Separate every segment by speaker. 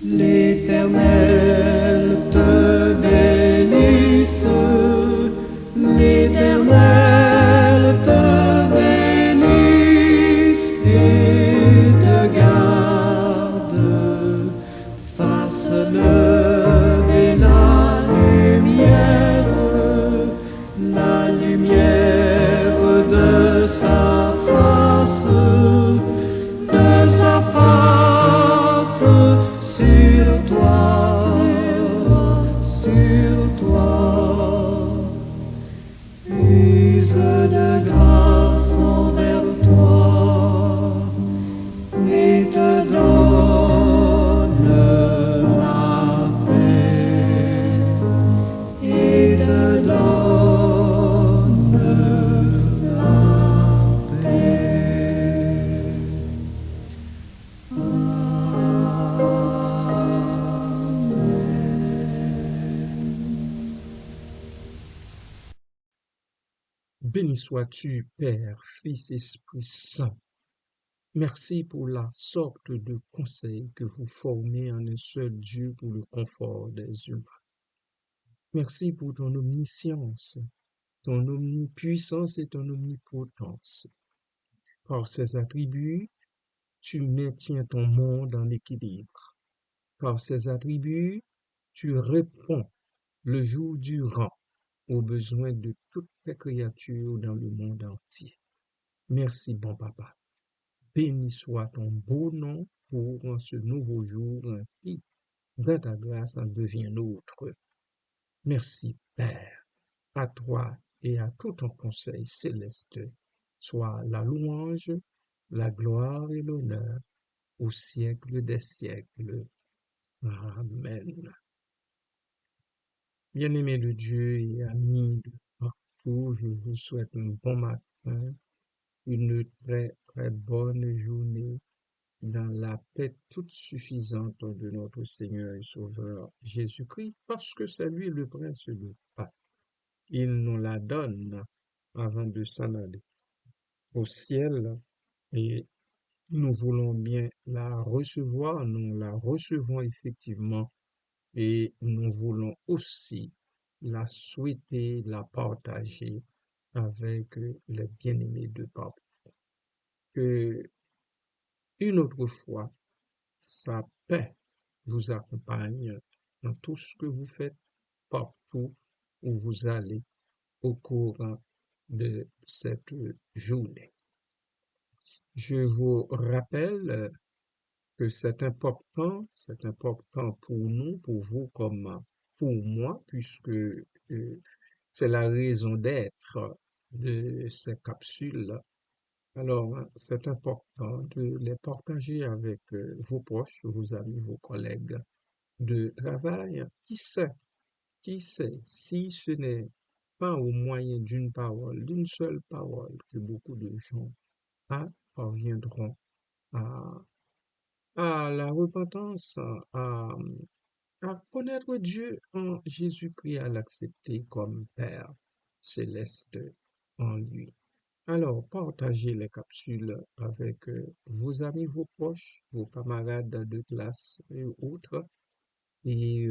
Speaker 1: L'Éternel te bénisse, l'Éternel te bénisse et te garde, fasse lever la lumière de sa face sur toi, use de grâce envers toi et te donne la paix, et te donne la paix.
Speaker 2: Béni sois-tu, Père, Fils, Esprit Saint. Merci pour la sorte de conseil que vous formez en un seul Dieu pour le confort des humains. Merci pour ton omniscience, ton omnipuissance et ton omnipotence. Par ces attributs, tu maintiens ton monde en équilibre. Par ces attributs, tu réponds le jour durant aux besoins de toutes les créatures dans le monde entier. Merci, bon papa. Béni soit ton beau nom pour ce nouveau jour qui, dans ta grâce, en devient nôtre. Merci, Père. À toi et à tout ton conseil céleste, soit la louange, la gloire et l'honneur au siècle des siècles. Amen. Bien-aimés de Dieu et amis de partout, je vous souhaite un bon matin, une très très bonne journée dans la paix toute suffisante de notre Seigneur et Sauveur Jésus-Christ, parce que c'est lui le prince de paix. Il nous la donne avant de s'en aller au ciel et nous voulons bien la recevoir, nous la recevons effectivement et nous voulons aussi la souhaiter, la partager avec les bien-aimés de papa. Que une autre fois, sa paix vous accompagne dans tout ce que vous faites, partout où vous allez au cours de cette journée. Je vous rappelle que c'est important pour nous, pour vous comme pour moi, puisque c'est la raison d'être de ces capsules. Alors, c'est important de les partager avec vos proches, vos amis, vos collègues de travail. Qui sait, si ce n'est pas au moyen d'une parole, d'une seule parole, que beaucoup de gens parviendront à, à la repentance, à connaître Dieu en Jésus-Christ, à l'accepter comme Père céleste en lui. Alors, partagez les capsules avec vos amis, vos proches, vos camarades de classe et autres. Et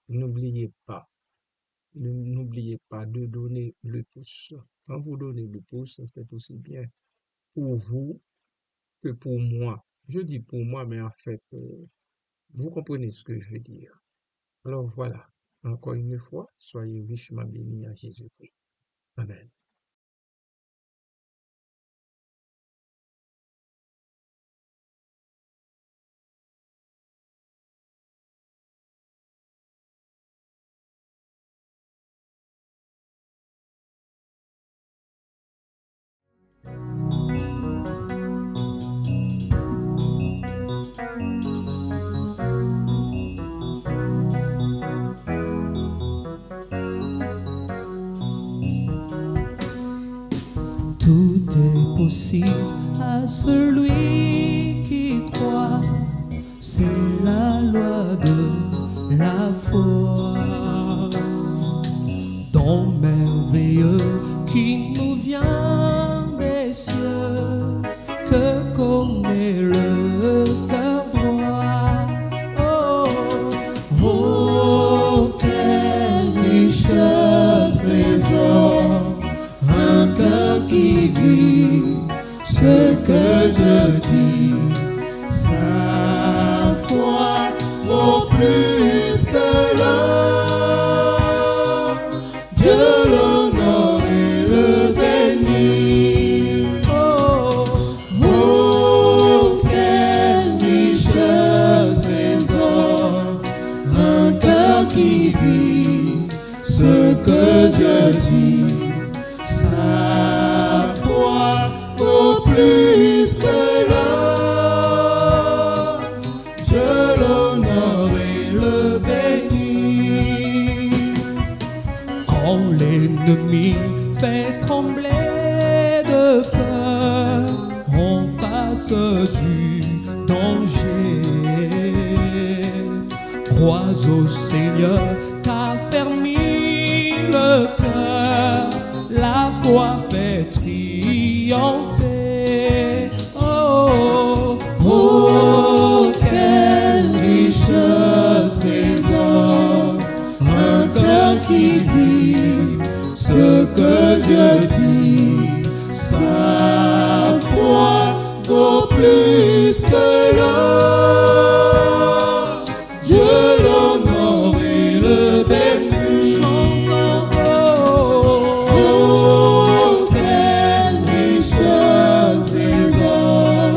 Speaker 2: n'oubliez pas de donner le pouce. Quand vous donnez le pouce, c'est aussi bien pour vous que pour moi. Je dis pour moi, mais en fait, vous comprenez ce que je veux dire. Alors voilà, encore une fois, soyez richement bénis à Jésus-Christ. Amen.
Speaker 1: Tout est possible à celui qui croit, c'est la loi de la foi. Don merveilleux qui nous vient des cieux, que connaît le cœur droit. Oh, qui vit ce que Dieu dit, sa foi vaut plus que l'or. Je l'honore et le bénis. Quand l'ennemi fait trembler de peur en face du danger, crois au Seigneur, t'affermis le cœur, la foi fait triompher. Oh, oh, quel riche trésor, un cœur qui vit ce que Dieu dit, sa foi vaut plus que l'or. Dieu l'honore et le bénit. Chantons, oh, oh, quel riche trésor,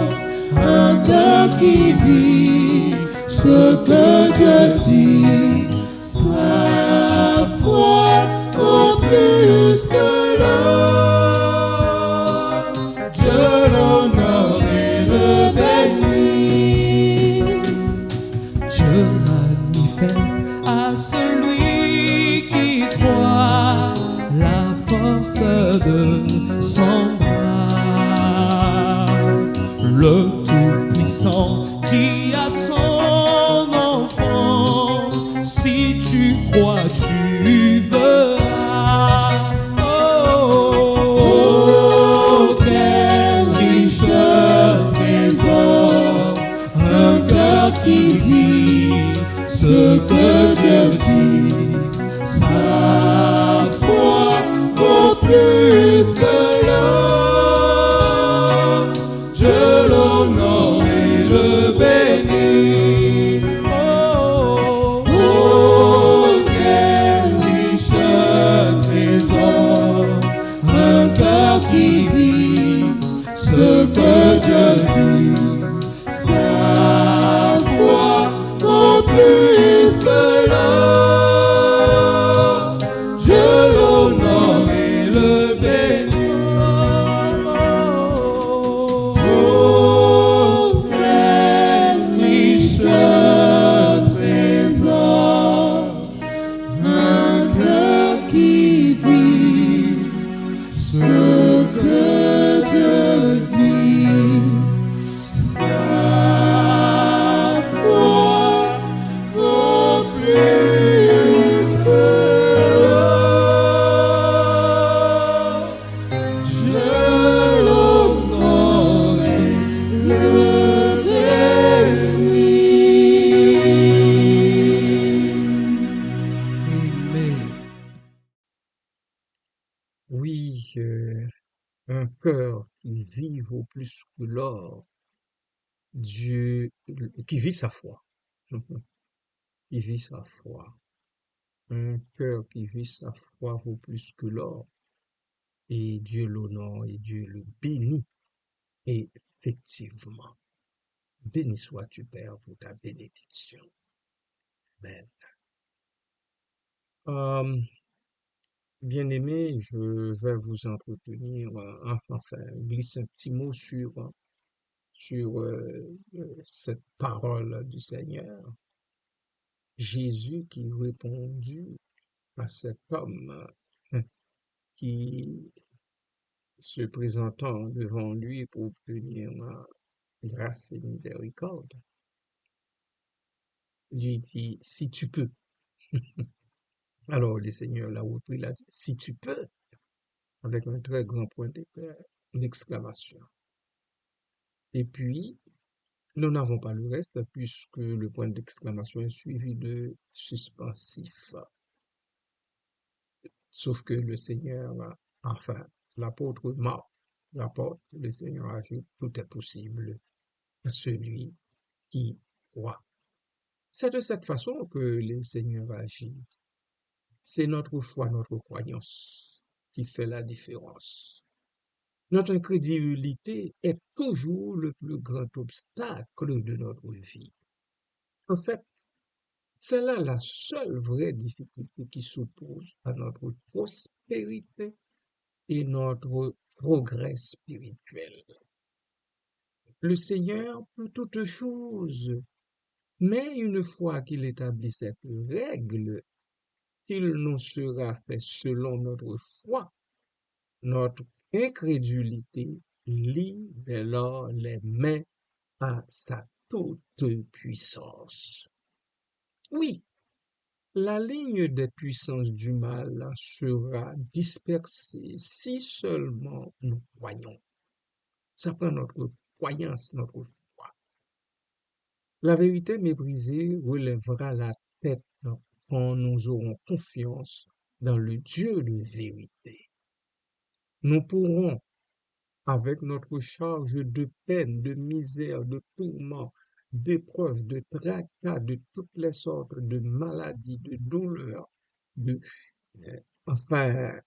Speaker 1: un cœur qui vit ce que Dieu dit, sa foi vaut plus que l'or. Dieu l'honore et le bénit. Dieu manifeste à celui qui croit la force de son bras. Le Tout-Puissant dit à son enfant, si tu crois, tu verras. Oh, quel riche trésor, un cœur qui vit ce que Dieu dit, sa foi vaut plus que l'or. Dieu l'honore et le bénit. Oh, oh, quel riche trésor, un cœur qui vit ce que Dieu dit, sa foi vaut plus que l'or. Dieu l'honore et le bénit. Oh, quel riche trésor, un cœur qui vit ce que Dieu dit, sa foi vaut plus que l'or. Dieu l'honore et le bénit. Amen.
Speaker 2: Oui, un cœur qui vit vaut plus que l'or. Dieu, qui vit sa foi. Qui vit sa foi. Un cœur qui vit sa foi vaut plus que l'or. Et Dieu l'honore et Dieu le bénit. Et effectivement, béni sois-tu, Père, pour ta bénédiction. Amen. Bien-aimés, je vais vous entretenir, enfin, glisser un petit mot sur cette parole du Seigneur. Jésus qui répondit à cet homme qui, se présentant devant lui pour obtenir grâce et miséricorde, lui dit, si tu peux. Alors le Seigneur l'a repris, il a dit, si tu peux, avec un très grand point d'exclamation. Et puis, nous n'avons pas le reste, puisque le point d'exclamation est suivi de suspensif. Sauf que le Seigneur, enfin, l'apôtre Marc rapporte, le Seigneur ajoute, tout est possible à celui qui croit. C'est de cette façon que le Seigneur agit. C'est notre foi, notre croyance qui fait la différence. Notre incrédulité est toujours le plus grand obstacle de notre vie. En fait, C'est là la seule vraie difficulté qui s'oppose à notre prospérité et notre progrès spirituel. Le Seigneur peut toutes choses, mais une fois qu'il établit cette règle, qu'il nous sera fait selon notre foi, notre incrédulité lie dès lors les mains à sa toute puissance. Oui, la ligne des puissances du mal sera dispersée si seulement nous croyons. Ça prend notre croyance, notre foi. La vérité méprisée relèvera la tête quand nous aurons confiance dans le Dieu de vérité. Nous pourrons, avec notre charge de peine, de misère, de tourments, d'épreuves, de tracas, de toutes les sortes de maladies, de douleurs, de, enfin,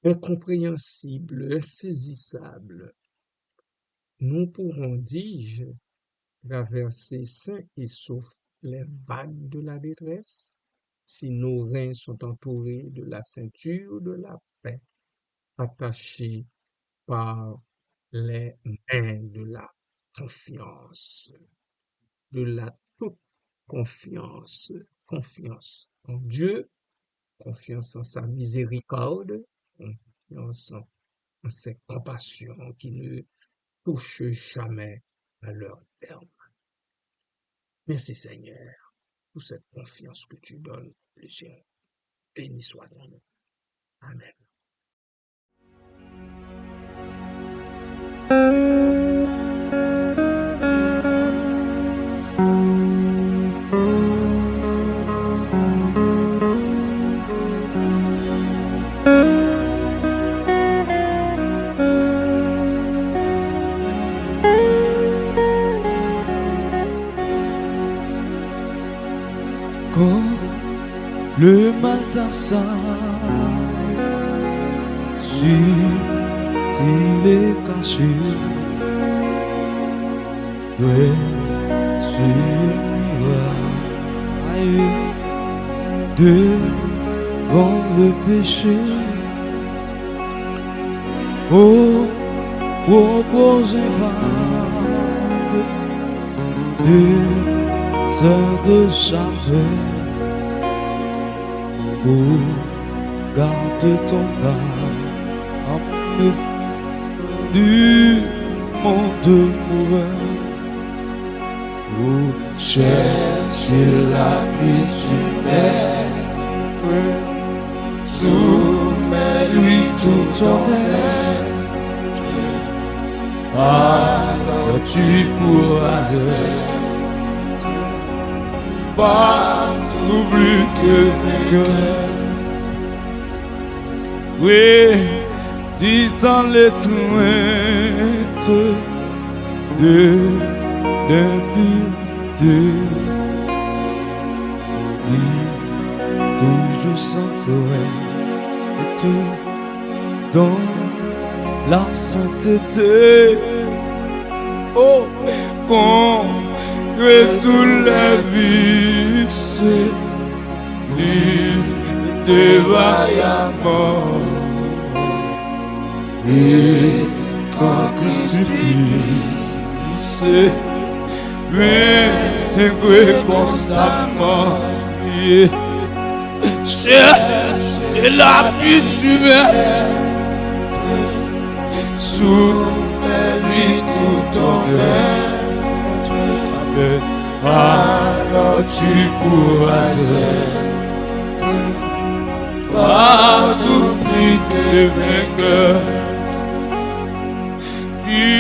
Speaker 2: incompréhensibles, insaisissables, nous pourrons, dis-je, traverser sains et saufs les vagues de la détresse, si nos reins sont entourés de la ceinture de la paix, attachés par les mains de la confiance, de la toute confiance, confiance en Dieu, confiance en sa miséricorde, confiance en ses compassions qui ne touchent jamais à leur terme. Merci Seigneur pour cette confiance que tu donnes, le Seigneur. Béni soit ton nom. Amen.
Speaker 1: Quand le mal t'assaille, s'il est caché, sur muraille devant le péché. Oh, propose vague des heures de chaleur. Oh, garde ton âme du monde couvert. Oh, cherche l'appui du Maître, soumets-lui tout ton être, alors tu pourras être partout plus que vainqueur. Oui, disant l'étreinte de l'impureté, toujours sans correcte dans la sainteté. Oh, qu'on tous les vices, de vaillamment, et quand Christ Fils vient constamment, cherche l'appui du Maître, soumets-lui tout ton être, alors tu pourras être partout plus que vainqueur. Qui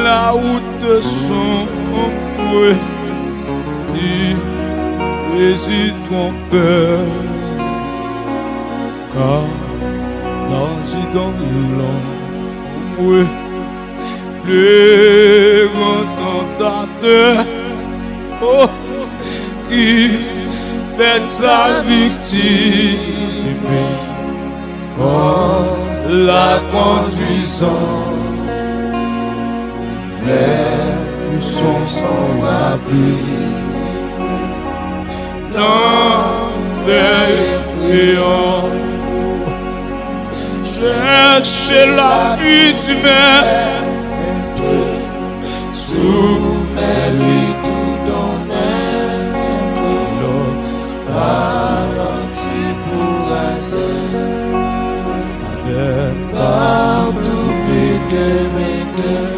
Speaker 1: la route de son bouée, ni réside ton peur, car danger dans l'ombre, le grand tentateur, oh, qui fait sa victime, en la conduisant vers son abri. l'enfer effrayant. Cherchez l'appui du Maître, soumets-lui tout ton être, alors tu pourras être partout plus que vainqueur.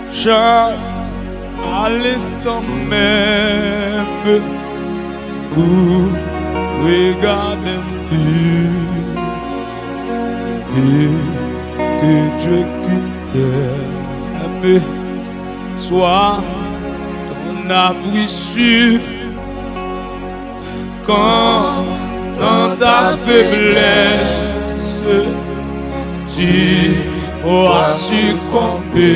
Speaker 1: Chasse à l'instant même pour regarder plus et que Dieu qui t'aime soit ton abri sûr quand dans ta faiblesse tu auras succombé.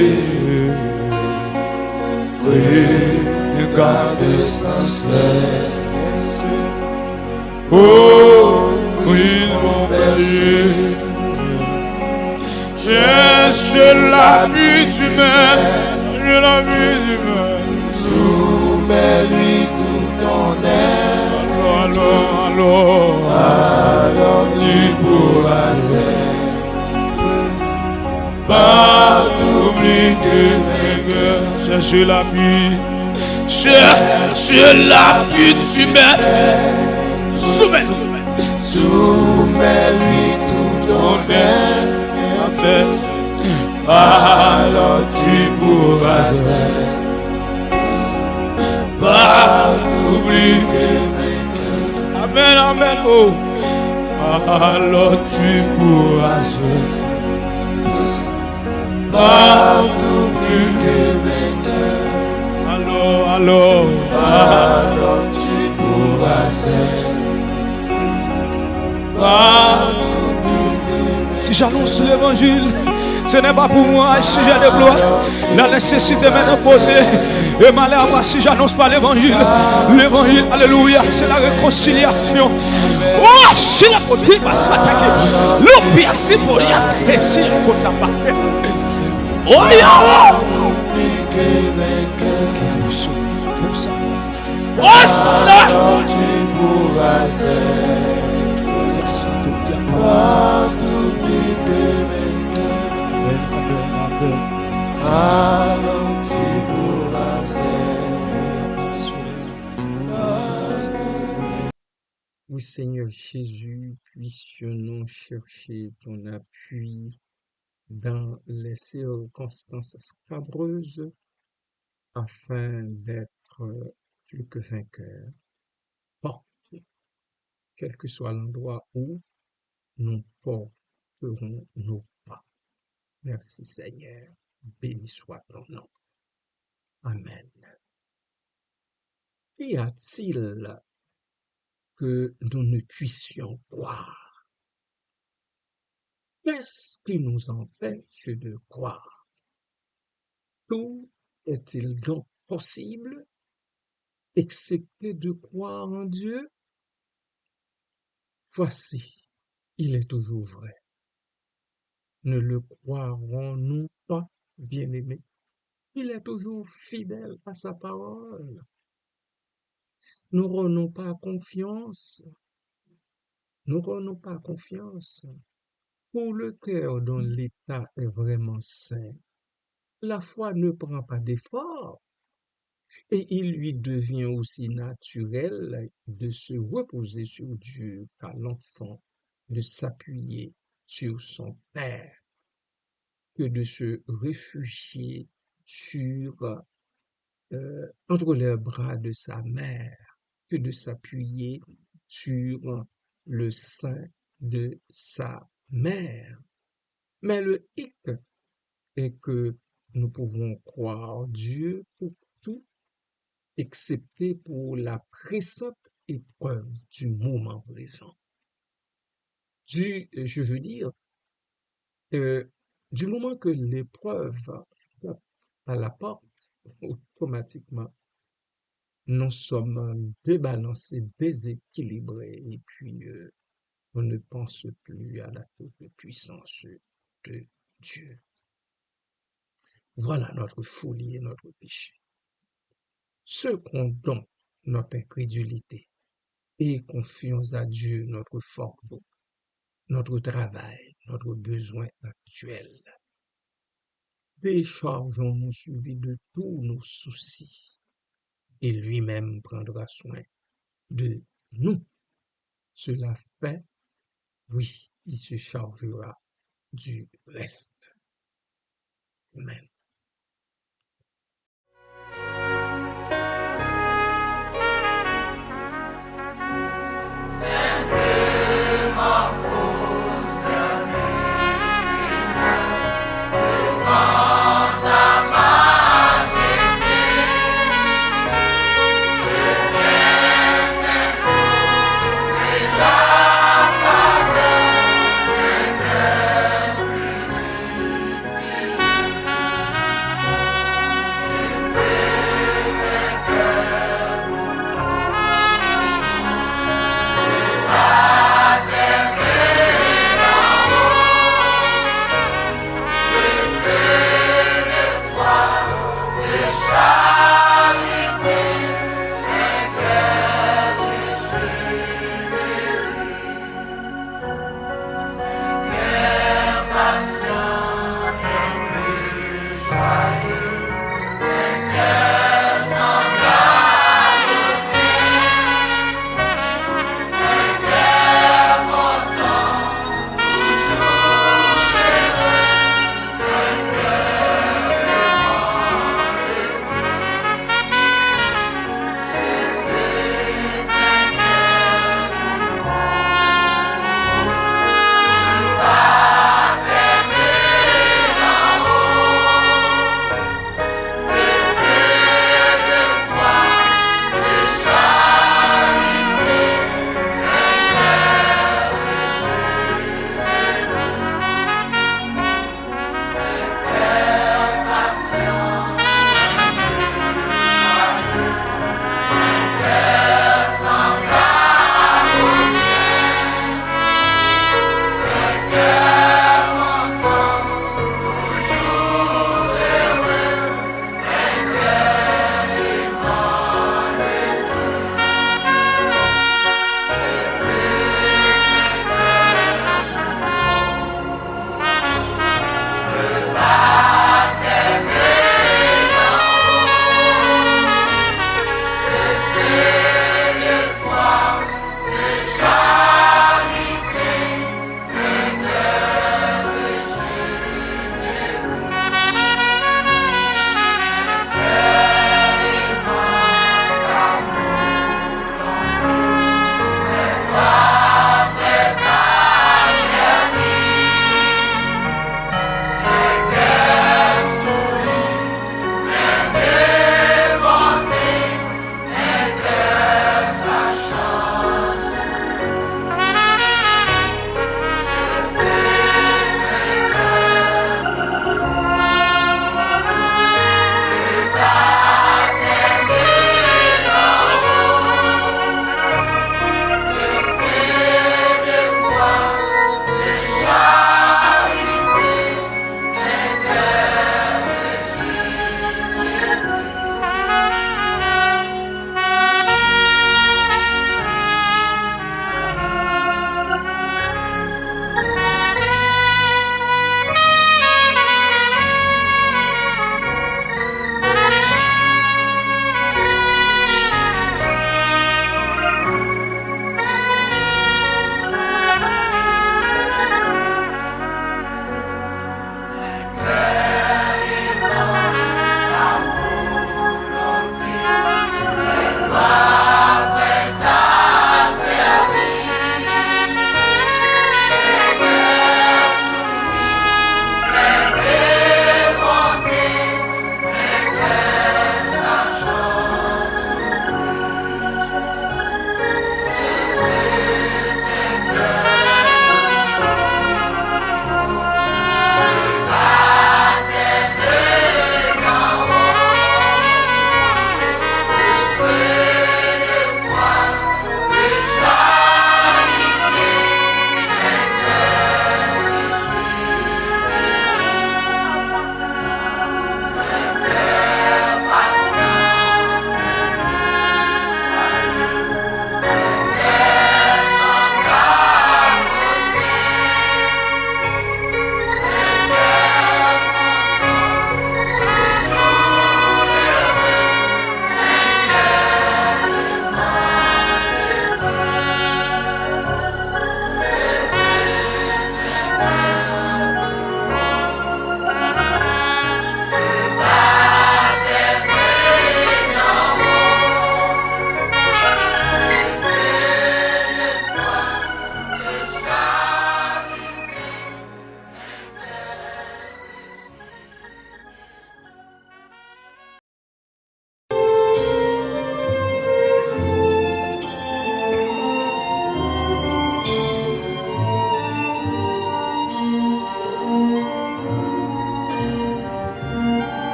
Speaker 1: Regarde sans cesse. Oh, oui, mon berger. Cherche l'appui du Maître, l'appui du Maître. Soumets-lui tout ton être. Alors tu pourras être partout plus que vainqueur. Cherche l'appui. Cherche l'appui du Maître. Soumets-lui tout ton être. Alors tu pourras être partout plus que vainqueur. Amen, amen, oh. Alors tu pourras être partout plus que vainqueur. Alors tu pourras être partout plus que vainqueur. Si j'annonce l'évangile, ce n'est pas pour moi si j'ai des gloires. La nécessité m'est imposée. Et malheur à moi si j'annonce pas l'évangile. L'évangile, alléluia, c'est la réconciliation. Oh, si la côté va s'attaquer. L'opia, c'est pour y attirer. Si la côté va s'attaquer. Oh, ya! Vous sautez pour ça. Oh, ça! Tu pourras être. Partout plus que vainqueur. Alors tu pourras être.
Speaker 2: Oui, Seigneur Jésus, puissions-nous chercher ton appui dans les circonstances scabreuses afin d'être plus que vainqueurs, portés, quel que soit l'endroit où nous porterons nos pas. Merci Seigneur, béni soit ton nom. Amen. Qu'y a-t-il que nous ne puissions croire? Qu'est-ce qui nous empêche de croire? Tout est-il donc possible, excepté de croire en Dieu? Voici, il est toujours vrai. Ne le croirons-nous pas, bien-aimés? Il est toujours fidèle à sa parole. N'aurons-nous pas confiance? N'aurons-nous pas confiance? Pour le cœur dont l'état est vraiment sain, la foi ne prend pas d'effort et il lui devient aussi naturel de se reposer sur Dieu qu'à l'enfant de s'appuyer sur son Père, que de se réfugier entre les bras de sa mère, que de s'appuyer sur le sein de sa mère. Mais le hic est que nous pouvons croire Dieu pour tout, excepté pour la pressante épreuve du moment présent. Je veux dire, Du moment que l'épreuve frappe à la porte, automatiquement, nous sommes débalancés, déséquilibrés, et puis on ne pense plus à la toute puissance de Dieu. Voilà notre folie et notre péché. Secondons notre incrédulité et confions à Dieu notre fardeau, notre travail, notre besoin actuel. Déchargeons-nous sur lui de tous nos soucis et lui-même prendra soin de nous. Cela fait, oui, il se chargera du reste. Amen.
Speaker 3: Father.